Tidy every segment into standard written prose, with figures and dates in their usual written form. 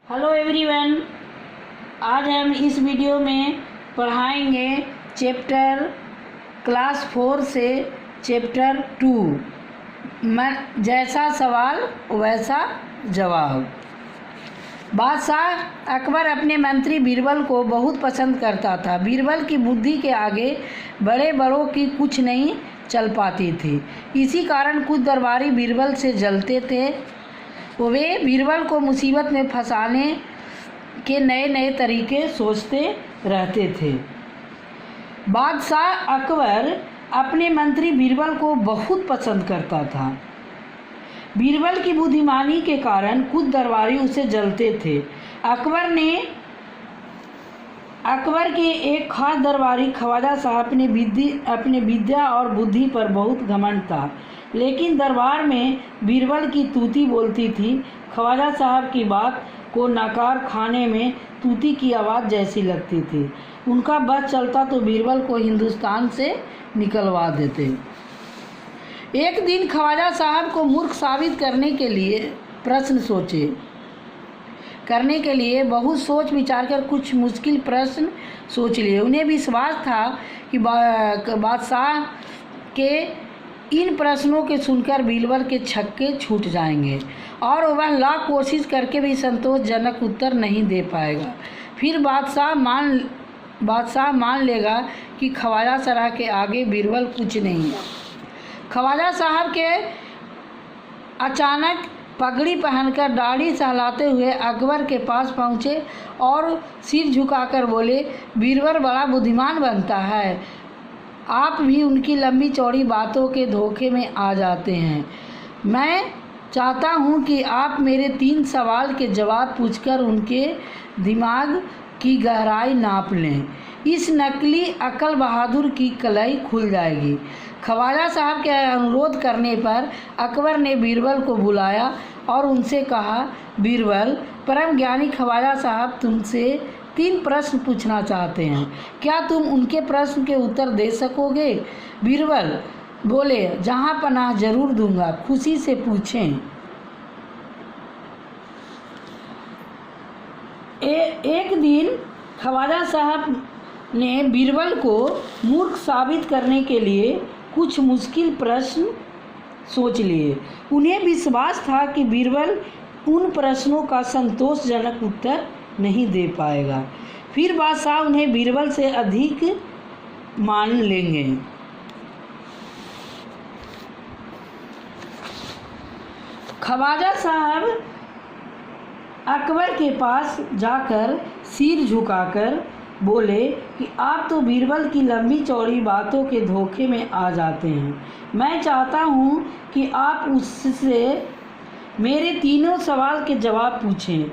Hello everyone, आज हम इस वीडियो में पढ़ाएंगे चैप्टर क्लास 4 से चैप्टर 2 जैसा सवाल वैसा जवाब। बादशाह अकबर अपने मंत्री बीरबल को बहुत पसंद करता था। बीरबल की बुद्धि के आगे बड़े बड़ों की कुछ नहीं चल पाती थी। इसी कारण कुछ दरबारी बीरबल से जलते थे। वे बीरबल को मुसीबत में फंसाने के नए नए तरीके सोचते रहते थे। बादशाह अकबर अपने मंत्री बीरबल को बहुत पसंद करता था। बीरबल की बुद्धिमानी के कारण कुछ दरबारी उसे जलते थे। अकबर के एक खास दरबारी ख्वाजा साहब अपने विद्या और बुद्धि पर बहुत घमंड था, लेकिन दरबार में बीरबल की तूती बोलती थी। ख्वाजा साहब की बात को नकार खाने में तूती की आवाज़ जैसी लगती थी। उनका बस चलता तो बीरबल को हिंदुस्तान से निकलवा देते। एक दिन ख्वाजा साहब को मूर्ख साबित करने के लिए बहुत सोच विचार कर कुछ मुश्किल प्रश्न सोच लिए। उन्हें विश्वास था कि बादशाह के इन प्रश्नों के सुनकर बीरबल के छक्के छूट जाएंगे और वह लाख कोशिश करके भी संतोषजनक उत्तर नहीं दे पाएगा। फिर बादशाह मान लेगा कि ख्वाजा साहब के आगे बीरबल कुछ नहीं है। ख्वाजा साहब के अचानक पगड़ी पहनकर दाढ़ी सहलाते हुए अकबर के पास पहुँचे और सिर झुकाकर बोले, बीरबल बड़ा बुद्धिमान बनता है, आप भी उनकी लंबी चौड़ी बातों के धोखे में आ जाते हैं। मैं चाहता हूं कि आप मेरे 3 सवाल के जवाब पूछकर उनके दिमाग की गहराई नाप लें। इस नकली अकल बहादुर की कलाई खुल जाएगी। ख्वाजा साहब के अनुरोध करने पर अकबर ने बीरबल को बुलाया और उनसे कहा, बीरबल, परम ज्ञानी ख्वाजा साहब तुमसे 3 प्रश्न पूछना चाहते हैं। क्या तुम उनके प्रश्न के उत्तर दे सकोगे? बीरबल बोले, जहाँ पनाह जरूर दूंगा, खुशी से पूछें। एक दिन ख्वाजा साहब ने बीरबल को मूर्ख साबित करने के लिए कुछ मुश्किल प्रश्न सोच लिए। उन्हें विश्वास था कि बीरबल उन प्रश्नों का संतोषजनक उत्तर नहीं दे पाएगा। फिर बादशाह उन्हें बीरबल से अधिक मान लेंगे। ख्वाजा साहब अकबर के पास जाकर सिर झुकाकर बोले कि आप तो बीरबल की लंबी चौड़ी बातों के धोखे में आ जाते हैं। मैं चाहता हूं कि आप उससे मेरे 3 सवाल के जवाब पूछें,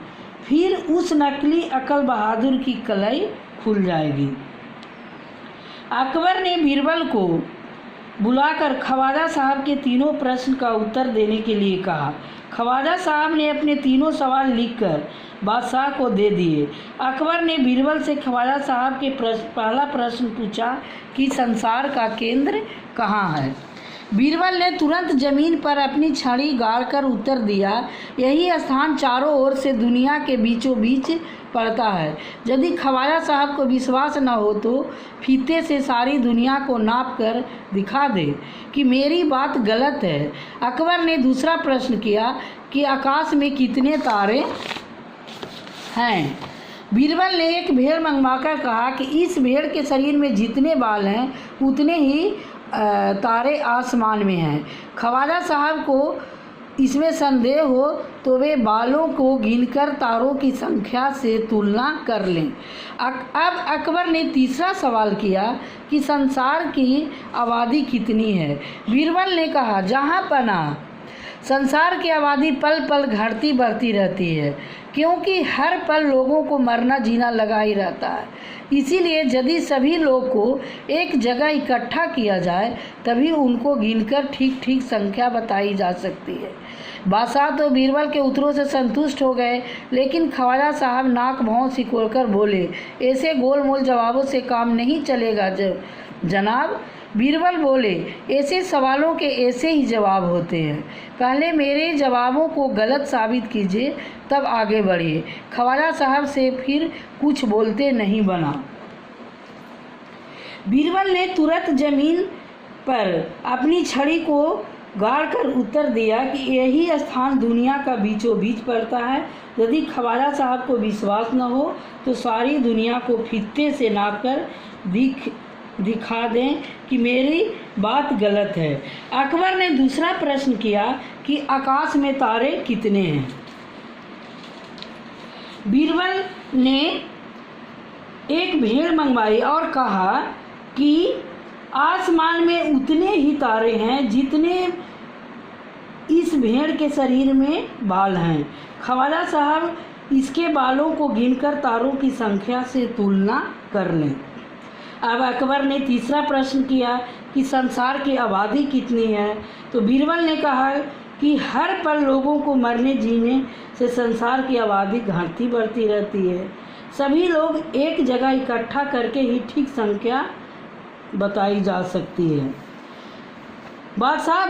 फिर उस नकली अकल बहादुर की कलाई खुल जाएगी। अकबर ने बीरबल को बुलाकर ख्वाजा साहब के 3 प्रश्न का उत्तर देने के लिए कहा। ख्वाजा साहब ने अपने 3 सवाल लिखकर बादशाह को दे दिए। अकबर ने बीरबल से ख्वाजा साहब के पहला प्रश्न पूछा कि संसार का केंद्र कहाँ है। बीरबल ने तुरंत जमीन पर अपनी छड़ी गाड़कर उत्तर दिया, यही स्थान चारों ओर से दुनिया के बीचों बीच पड़ता है। यदि ख्वाजा साहब को विश्वास न हो तो फीते से सारी दुनिया को नाप कर दिखा दे कि मेरी बात गलत है। अकबर ने दूसरा प्रश्न किया कि आकाश में कितने तारे हैं। बीरबल ने एक भेड़ मंगवाकर कहा कि इस भेड़ के शरीर में जितने बाल हैं उतने ही तारे आसमान में हैं। ख्वाजा साहब को इसमें संदेह हो तो वे बालों को गिनकर तारों की संख्या से तुलना कर लें। अब अकबर ने तीसरा सवाल किया कि संसार की आबादी कितनी है। बीरबल ने कहा, जहाँ पनाह संसार की आबादी पल पल घटती बढ़ती रहती है, क्योंकि हर पल लोगों को मरना जीना लगा ही रहता है। इसीलिए यदि सभी लोग को एक जगह इकट्ठा किया जाए तभी उनको गिनकर ठीक ठीक संख्या बताई जा सकती है। बादशाह तो बीरबल के उत्तरों से संतुष्ट हो गए, लेकिन ख्वाजा साहब नाक भौं सिकोड़कर बोले, ऐसे गोल मोल जवाबों से काम नहीं चलेगा जनाब। बीरबल बोले, ऐसे सवालों के ऐसे ही जवाब होते हैं, पहले मेरे जवाबों को गलत साबित कीजिए तब आगे बढ़िए। ख्वाजा साहब से फिर कुछ बोलते नहीं बना। बीरबल ने तुरंत जमीन पर अपनी छड़ी को गाड़कर उत्तर दिया कि यही स्थान दुनिया का बीचों बीच पड़ता है। यदि ख्वाजा साहब को विश्वास न हो तो सारी दुनिया को फीते से नापकर दिखा दें कि मेरी बात गलत है। अकबर ने दूसरा प्रश्न किया कि आकाश में तारे कितने हैं। बीरबल ने एक भेड़ मंगवाई और कहा कि आसमान में उतने ही तारे हैं जितने इस भेड़ के शरीर में बाल हैं। ख्वाजा साहब इसके बालों को गिनकर तारों की संख्या से तुलना कर लें। अब अकबर ने तीसरा प्रश्न किया कि संसार की आबादी कितनी है। तो बीरबल ने कहा कि हर पल लोगों को मरने जीने से संसार की आबादी घटती बढ़ती रहती है। सभी लोग एक जगह इकट्ठा करके ही ठीक संख्या बताई जा सकती है। बादशाह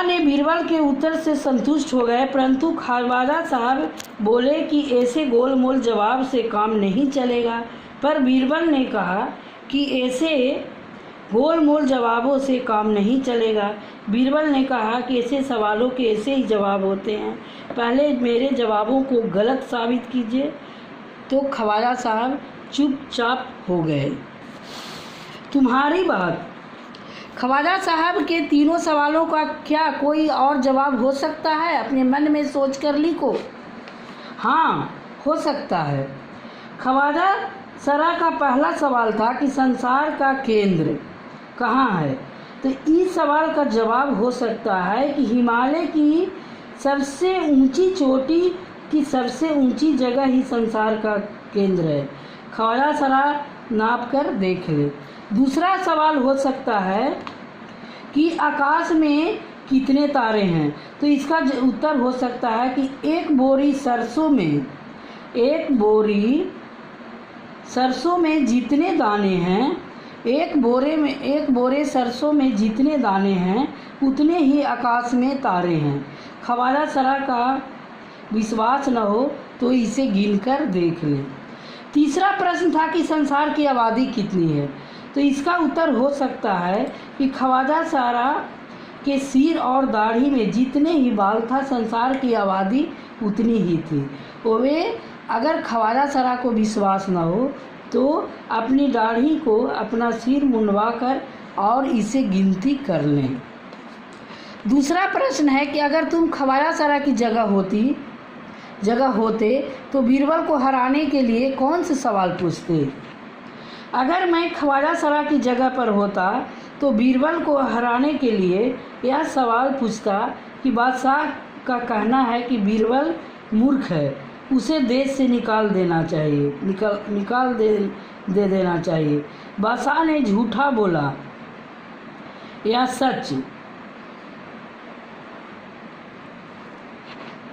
ने बीरबल के उत्तर से संतुष्ट हो गए, परंतु ख्वाजा साहब बोले कि ऐसे गोल मोल जवाब से काम नहीं चलेगा। पर बीरबल ने कहा कि ऐसे गोल मोल जवाबों से काम नहीं चलेगा। बीरबल ने कहा कि ऐसे सवालों के ऐसे ही जवाब होते हैं, पहले मेरे जवाबों को गलत साबित कीजिए। तो ख्वाजा साहब चुपचाप हो गए। तुम्हारी बात। ख्वाजा साहब के तीनों सवालों का क्या कोई और जवाब हो सकता है? अपने मन में सोच कर लिखो। हाँ, हो सकता है। ख्वाजा सरा का पहला सवाल था कि संसार का केंद्र कहाँ है। तो इस सवाल का जवाब हो सकता है कि हिमालय की सबसे ऊंची चोटी की सबसे ऊंची जगह ही संसार का केंद्र है। ख्वाजा सरा नाप कर देख ले। दूसरा सवाल हो सकता है कि आकाश में कितने तारे हैं। तो इसका उत्तर हो सकता है कि एक बोरी सरसों में जितने दाने हैं, एक बोरे सरसों में जितने दाने हैं उतने ही आकाश में तारे हैं। ख्वाजा सरा का विश्वास न हो तो इसे गिनकर देख लें। तीसरा प्रश्न था कि संसार की आबादी कितनी है। तो इसका उत्तर हो सकता है कि ख्वाजा सरा के सिर और दाढ़ी में जितने ही बाल था संसार की आबादी उतनी ही थी। वे अगर ख्वाजा सरा को विश्वास न हो तो अपनी दाढ़ी को अपना सिर मुंडवा कर और इसे गिनती कर लें। दूसरा प्रश्न है कि अगर तुम ख्वाजा सरा की जगह होते तो बीरबल को हराने के लिए कौन से सवाल पूछते? अगर मैं ख्वाजा सरा की जगह पर होता तो बीरबल को हराने के लिए यह सवाल पूछता कि बादशाह का कहना है कि बीरबल मूर्ख है, उसे देश से निकाल देना चाहिए, निकाल देना चाहिए। बादशाह ने झूठा बोला या सच?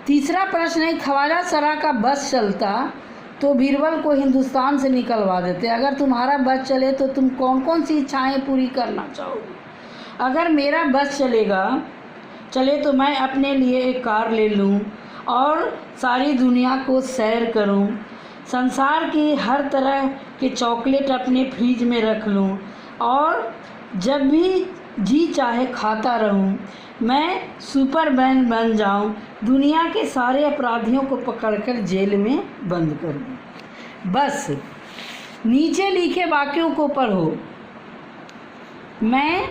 तीसरा प्रश्न है ख्वाजा सरा का बस चलता तो बीरबल को हिंदुस्तान से निकलवा देते। अगर तुम्हारा बस चले तो तुम कौन कौन सी इच्छाएं पूरी करना चाहोगे? अगर मेरा बस चले तो मैं अपने लिए एक कार ले लूं और सारी दुनिया को सैर करूं, संसार की हर तरह के चॉकलेट अपने फ्रिज में रख लूं और जब भी जी चाहे खाता रहूं। मैं सुपरमैन बन जाऊं, दुनिया के सारे अपराधियों को पकड़कर जेल में बंद कर दूं। बस नीचे लिखे वाक्यों को पढ़ो। मैं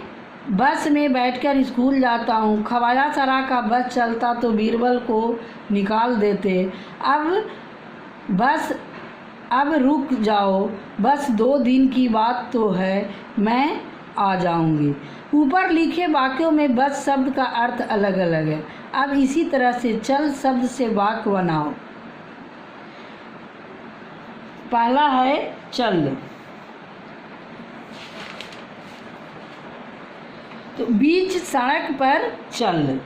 बस में बैठकर स्कूल जाता हूँ। ख्वाजा सरा का बस चलता तो बीरबल को निकाल देते। अब रुक जाओ, बस 2 दिन की बात तो है, मैं आ जाऊंगी। ऊपर लिखे वाक्यों में बस शब्द का अर्थ अलग अलग है। अब इसी तरह से चल शब्द से वाक्य बनाओ। पहला है चल। तो बीच सड़क पर चल,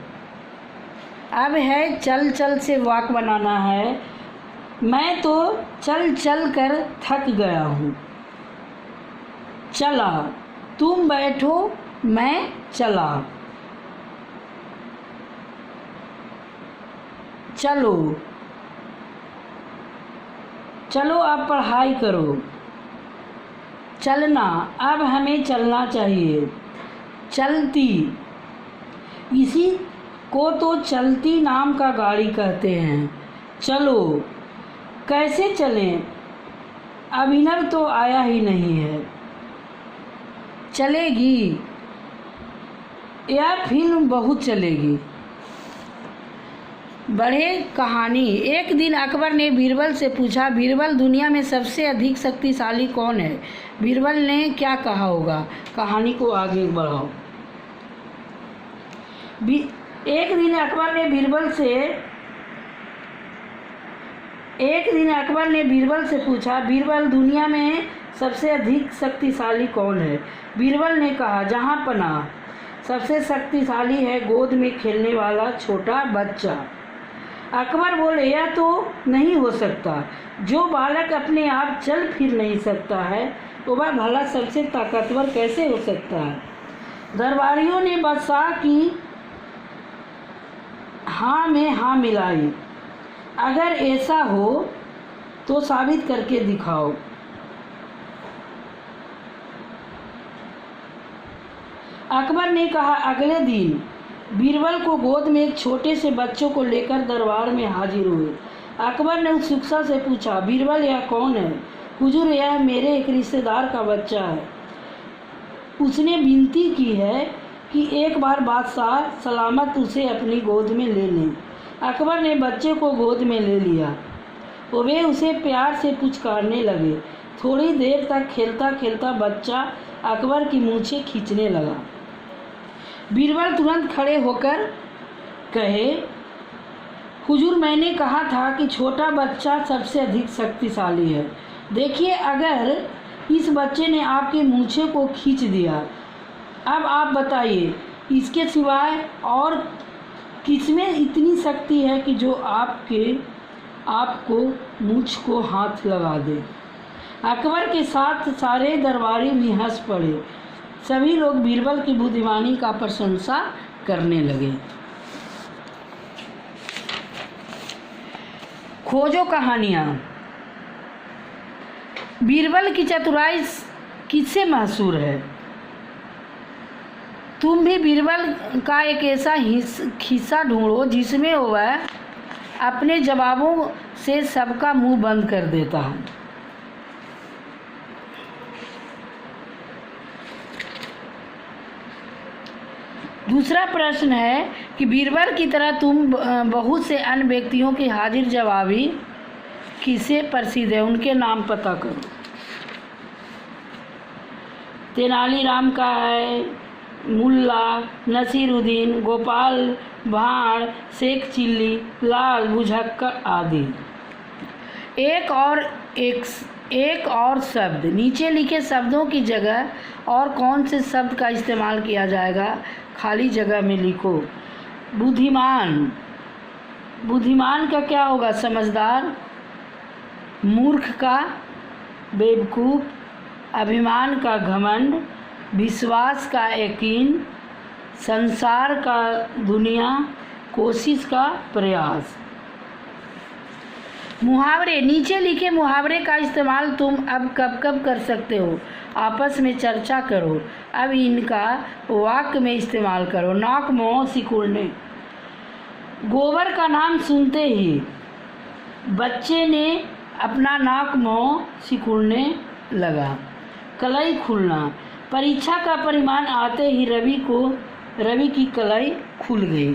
अब है चल चल से वाक बनाना है। मैं तो चल चल कर थक गया हूँ। चला, तुम बैठो मैं चला। चलो, चलो आप पढ़ाई करो। चलना, अब हमें चलना चाहिए। चलती, इसी को तो चलती नाम का गाड़ी कहते हैं। चलो, कैसे चलें, अभिनव तो आया ही नहीं है। चलेगी, यह फिल्म बहुत चलेगी। बढ़े कहानी। एक दिन अकबर ने बीरबल से पूछा, बीरबल दुनिया में सबसे अधिक शक्तिशाली कौन है? बीरबल ने क्या कहा होगा? कहानी को आगे बढ़ाओ। एक दिन अकबर ने बीरबल से पूछा, बीरबल दुनिया में सबसे अधिक शक्तिशाली कौन है? बीरबल ने कहा, जहाँ पनाह। सबसे शक्तिशाली है गोद में खेलने वाला छोटा बच्चा। अकबर बोले, यह तो नहीं हो सकता। जो बालक अपने आप चल फिर नहीं सकता है वह भला सबसे ताकतवर कैसे हो सकता है? दरबारियों ने बादशाह की हाँ में हाँ मिलाई। अगर ऐसा हो तो साबित करके दिखाओ। अकबर ने कहा। अगले दिन बीरबल को गोद में एक छोटे से बच्चों को लेकर दरबार में हाजिर हुए। अकबर ने उत्सुकता से पूछा, बीरबल यह कौन है? हुजूर, यह मेरे एक रिश्तेदार का बच्चा है। उसने विनती की है कि एक बार बादशाह सलामत उसे अपनी गोद में ले लें। अकबर ने बच्चे को गोद में ले लिया और वे उसे प्यार से पुचकारने लगे। थोड़ी देर तक खेलता खेलता बच्चा अकबर की मूंछें खींचने लगा। बीरबल तुरंत खड़े होकर कहे, हुजूर, मैंने कहा था कि छोटा बच्चा सबसे अधिक शक्तिशाली है। देखिए, अगर इस बच्चे ने आपकी मूंछें को खींच दिया, अब आप बताइए इसके सिवाय और किसमें इतनी शक्ति है कि जो आपको मूंछ को हाथ लगा दे। अकबर के साथ सारे दरबारी भी हंस पड़े। सभी लोग बीरबल की बुद्धिमानी का प्रशंसा करने लगे। खोजो कहानियाँ। बीरबल की चतुराई किससे मशहूर है? तुम भी बीरबल का एक ऐसा हिस्सा ढूंढो जिसमें वह अपने जवाबों से सबका मुंह बंद कर देता है। दूसरा प्रश्न है कि बीरबल की तरह तुम बहुत से अन्य व्यक्तियों की हाजिर जवाबी किससे प्रसिद्ध है? उनके नाम पता करो। तेनालीराम का है, मुल्ला नसीरुद्दीन, गोपाल भाड़, शेख चिल्ली, लाल बुझक्कर आदि। एक और शब्द। नीचे लिखे शब्दों की जगह और कौन से शब्द का इस्तेमाल किया जाएगा? खाली जगह में लिखो। बुद्धिमान। बुद्धिमान का क्या होगा? समझदार। मूर्ख का बेवकूफ़, अभिमान का घमंड, विश्वास का यकीन, संसार का दुनिया, कोशिश का प्रयास। मुहावरे। नीचे लिखे मुहावरे का इस्तेमाल तुम अब कब कब कर सकते हो? आपस में चर्चा करो। अब इनका वाक्य में इस्तेमाल करो। नाक मुँह सिकुड़ने। गोबर का नाम सुनते ही बच्चे ने अपना नाक मुँह सिकुड़ने लगा। कलाई खुलना। परीक्षा का परिणाम आते ही रवि की कलाई खुल गई।